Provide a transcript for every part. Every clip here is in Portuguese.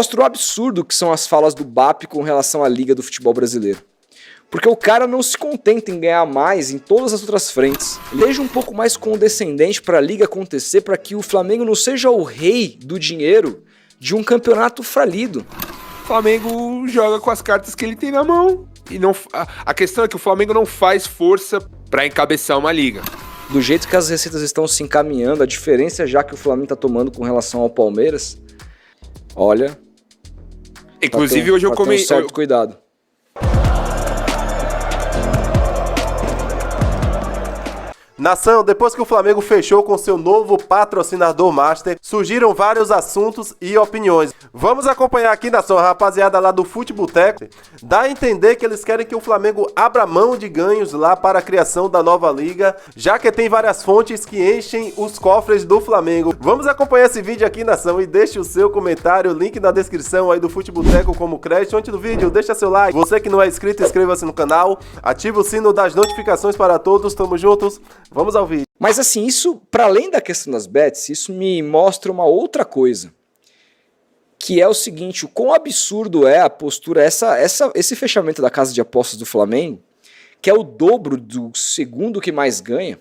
Mostra o absurdo que são as falas do BAP com relação à Liga do Futebol Brasileiro. Porque o cara não se contenta em ganhar mais em todas as outras frentes. Seja um pouco mais condescendente para a Liga acontecer, para que o Flamengo não seja o rei do dinheiro de um campeonato falido. O Flamengo joga com as cartas que ele tem na mão. E não, a questão é que o Flamengo não faz força para encabeçar uma liga. Do jeito que as receitas estão se encaminhando, a diferença já que o Flamengo está tomando com relação ao Palmeiras, olha... Inclusive hoje eu comentei... certo cuidado. Nação, depois que o Flamengo fechou com seu novo patrocinador master, surgiram vários assuntos e opiniões. Vamos acompanhar aqui, Nação, a rapaziada lá do Futeboteco. Dá a entender que eles querem que o Flamengo abra mão de ganhos lá para a criação da nova liga, já que tem várias fontes que enchem os cofres do Flamengo. Vamos acompanhar esse vídeo aqui, Nação, e deixe o seu comentário, link na descrição aí do Futeboteco como crédito. Antes do vídeo, deixa seu like. Você que não é inscrito, inscreva-se no canal, ativa o sino das notificações para todos. Tamo juntos. Vamos ao vídeo. Mas assim, isso, para além da questão das bets, isso me mostra uma outra coisa. Que é o seguinte, o quão absurdo é a postura, esse fechamento da casa de apostas do Flamengo, que é o dobro do segundo que mais ganha,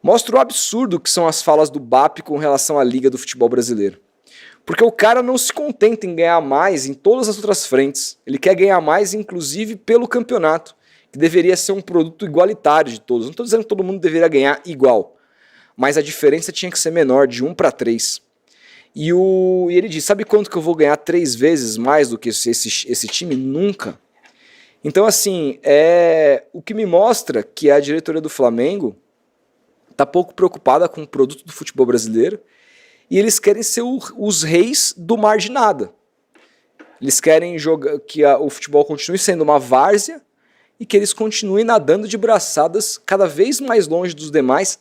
mostra o absurdo que são as falas do BAP com relação à Liga do Futebol Brasileiro. Porque o cara não se contenta em ganhar mais em todas as outras frentes. Ele quer ganhar mais, inclusive, pelo campeonato, que deveria ser um produto igualitário de todos. Não estou dizendo que todo mundo deveria ganhar igual, mas a diferença tinha que ser menor, de 1 para 3. E ele diz, sabe quanto que eu vou ganhar 3 vezes mais do que esse time? Nunca. Então, assim, o que me mostra que a diretoria do Flamengo está pouco preocupada com o produto do futebol brasileiro e eles querem ser os reis do mar de nada. Eles querem que o futebol continue sendo uma várzea e que eles continuem nadando de braçadas cada vez mais longe dos demais,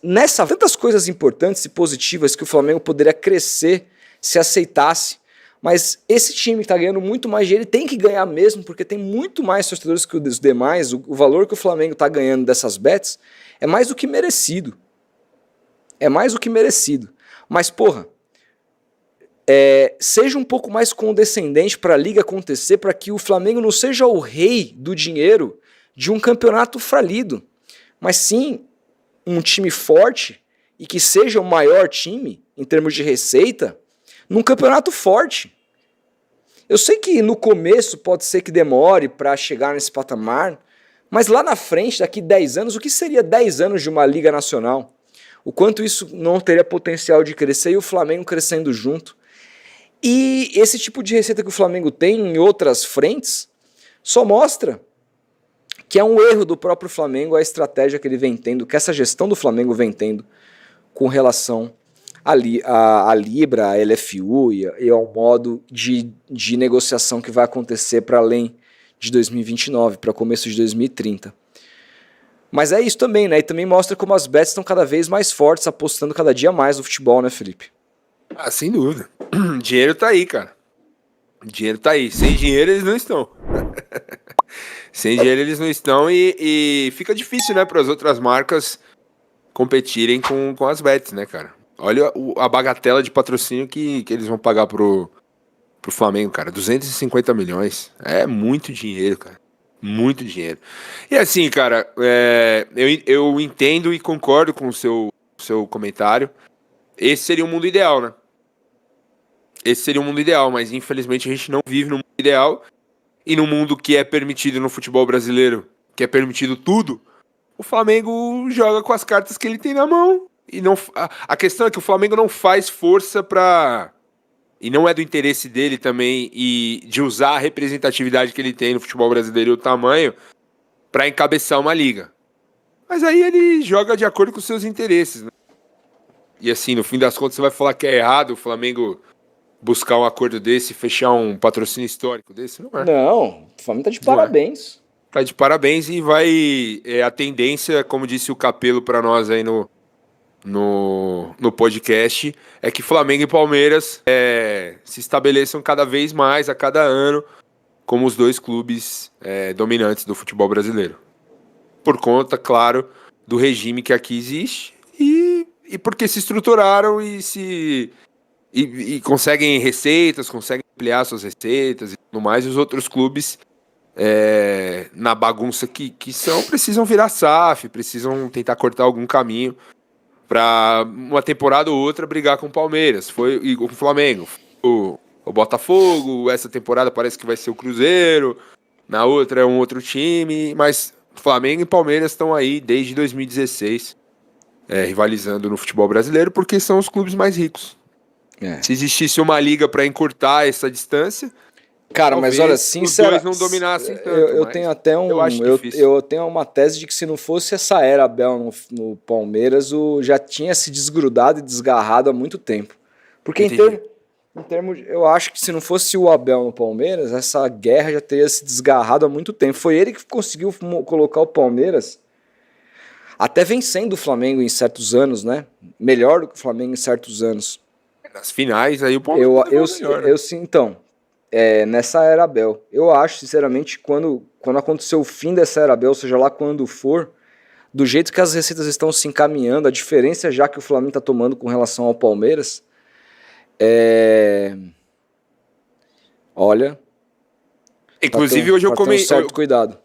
tantas coisas importantes e positivas que o Flamengo poderia crescer se aceitasse, mas esse time que está ganhando muito mais dinheiro tem que ganhar mesmo, porque tem muito mais torcedores que os demais, o valor que o Flamengo está ganhando dessas bets é mais do que merecido. É mais do que merecido. Mas, porra, seja um pouco mais condescendente para a Liga acontecer, para que o Flamengo não seja o rei do dinheiro de um campeonato falido, mas sim um time forte e que seja o maior time em termos de receita num campeonato forte. Eu sei que no começo pode ser que demore para chegar nesse patamar, mas lá na frente, daqui 10 anos, o que seria 10 anos de uma Liga Nacional? O quanto isso não teria potencial de crescer e o Flamengo crescendo junto. E esse tipo de receita que o Flamengo tem em outras frentes só mostra que é um erro do próprio Flamengo a estratégia que ele vem tendo, que essa gestão do Flamengo vem tendo com relação à Libra, à LFU e ao modo de negociação que vai acontecer para além de 2029, para começo de 2030. Mas é isso também, né? E também mostra como as bets estão cada vez mais fortes, apostando cada dia mais no futebol, né, Felipe? Ah, sem dúvida. Dinheiro tá aí, cara. Dinheiro tá aí. Sem dinheiro eles não estão. Sem dinheiro eles não estão e fica difícil, né, para as outras marcas competirem com as bets, né, cara? Olha a bagatela de patrocínio que eles vão pagar pro Flamengo, cara. 250 milhões. É muito dinheiro, cara. Muito dinheiro. E assim, cara, eu entendo e concordo com o seu comentário. Esse seria o mundo ideal, né? Esse seria o mundo ideal, mas infelizmente a gente não vive no mundo ideal. E no mundo que é permitido no futebol brasileiro, que é permitido tudo, o Flamengo joga com as cartas que ele tem na mão. E não, a questão é que o Flamengo não faz força pra... E não é do interesse dele também e de usar a representatividade que ele tem no futebol brasileiro e o tamanho pra encabeçar uma liga. Mas aí ele joga de acordo com os seus interesses, né? E assim, no fim das contas, você vai falar que é errado o Flamengo buscar um acordo desse, fechar um patrocínio histórico desse? Não é. Não, o Flamengo tá de parabéns. Tá de parabéns e vai... a tendência, como disse o Capelo pra nós aí no podcast, é que Flamengo e Palmeiras se estabeleçam cada vez mais, a cada ano, como os dois clubes dominantes do futebol brasileiro. Por conta, claro, do regime que aqui existe e porque se estruturaram e conseguem receitas, conseguem ampliar suas receitas e tudo mais, e os outros clubes na bagunça que são, precisam virar SAF, precisam tentar cortar algum caminho para uma temporada ou outra brigar com o Palmeiras, e com o Flamengo, o Botafogo, essa temporada parece que vai ser o Cruzeiro, na outra é um outro time, mas Flamengo e Palmeiras estão aí desde 2016, rivalizando no futebol brasileiro, porque são os clubes mais ricos. Se existisse uma liga para encurtar essa distância, cara, mas olha, sinceramente, os dois não dominassem tanto. Eu tenho até eu tenho uma tese de que se não fosse essa era Abel no Palmeiras, já tinha se desgrudado e desgarrado há muito tempo. Porque em termos, eu acho que se não fosse o Abel no Palmeiras, essa guerra já teria se desgarrado há muito tempo. Foi ele que conseguiu colocar o Palmeiras até vencendo o Flamengo em certos anos, né? Melhor do que o Flamengo em certos anos. Nas finais, aí o Palmeiras então, nessa era Abel. Eu acho, sinceramente, quando acontecer o fim dessa era Abel, seja lá quando for, do jeito que as receitas estão se encaminhando, a diferença já que o Flamengo está tomando com relação ao Palmeiras, olha... Inclusive, hoje eu comentei... certo cuidado.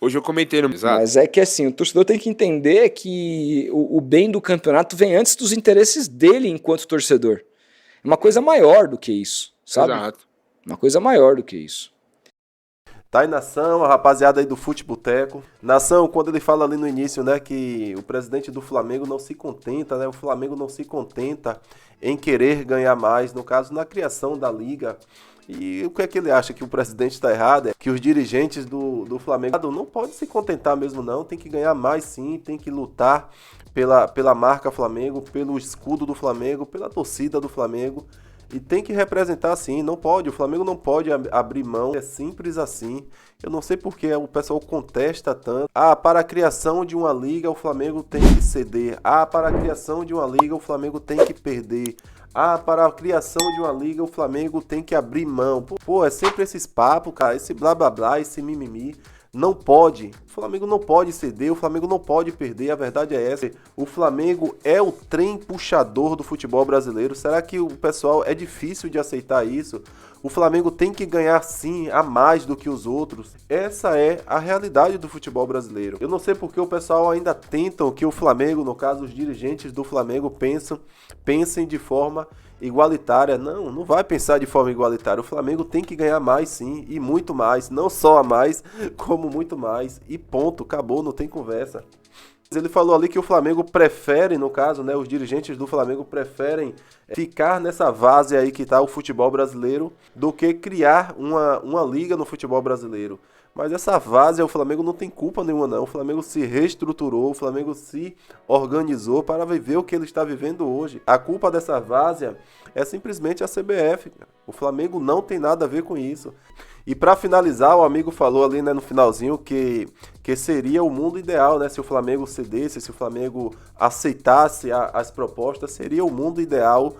Hoje eu comentei no... Exato. Mas é que assim, o torcedor tem que entender que o bem do campeonato vem antes dos interesses dele enquanto torcedor. É uma coisa maior do que isso, sabe? Exato. Uma coisa maior do que isso. Tá aí, Nação, a rapaziada aí do Futeboteco. Nação, quando ele fala ali no início, né, que o presidente do Flamengo não se contenta, né, o Flamengo não se contenta em querer ganhar mais, no caso, na criação da liga. E o que é que ele acha? Que o presidente está errado? É que os dirigentes do Flamengo não podem se contentar mesmo não, tem que ganhar mais sim, tem que lutar pela marca Flamengo, pelo escudo do Flamengo, pela torcida do Flamengo. E tem que representar sim, não pode, o Flamengo não pode abrir mão, é simples assim. Eu não sei porque o pessoal contesta tanto. Para a criação de uma liga o Flamengo tem que ceder. Para a criação de uma liga o Flamengo tem que perder. Para a criação de uma liga o Flamengo tem que abrir mão. Pô, é sempre esses papos, cara, esse blá blá blá, esse mimimi. Não pode, o Flamengo não pode ceder, o Flamengo não pode perder, a verdade é essa. O Flamengo é o trem puxador do futebol brasileiro. Será que o pessoal é difícil de aceitar isso? O Flamengo tem que ganhar sim a mais do que os outros. Essa é a realidade do futebol brasileiro. Eu não sei porque o pessoal ainda tentam que o Flamengo, no caso os dirigentes do Flamengo, pensem de forma igualitária. Não vai pensar de forma igualitária. O Flamengo tem que ganhar mais sim, e muito mais, não só a mais, como muito mais, e ponto, acabou, não tem conversa. Ele falou ali que o Flamengo prefere, no caso, né, os dirigentes do Flamengo preferem ficar nessa várzea aí que tá o futebol brasileiro do que criar uma liga no futebol brasileiro. Mas essa várzea o Flamengo não tem culpa nenhuma não. O Flamengo se reestruturou, o Flamengo se organizou para viver o que ele está vivendo hoje. A culpa dessa várzea é simplesmente a CBF. O Flamengo não tem nada a ver com isso. E para finalizar, o amigo falou ali, né, no finalzinho que seria o mundo ideal, né? Se o Flamengo cedesse, se o Flamengo aceitasse as propostas, seria o mundo ideal,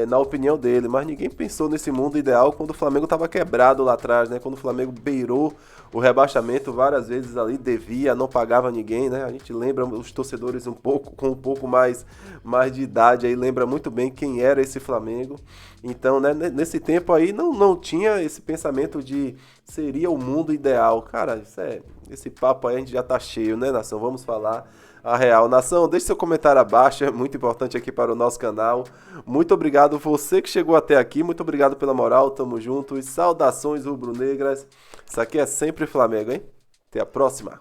na opinião dele. Mas ninguém pensou nesse mundo ideal quando o Flamengo estava quebrado lá atrás, né? Quando o Flamengo beirou o rebaixamento várias vezes ali, devia, não pagava ninguém, né? A gente lembra, os torcedores com um pouco mais de idade aí, lembra muito bem quem era esse Flamengo. Então, né, nesse tempo aí não tinha esse pensamento de seria o mundo ideal. Cara, esse papo aí a gente já tá cheio, né, Nação? Vamos falar a real. Nação, deixe seu comentário abaixo, é muito importante aqui para o nosso canal. Muito obrigado você que chegou até aqui, muito obrigado pela moral, tamo junto e saudações rubro-negras. Isso aqui é sempre Flamengo, hein? Até a próxima.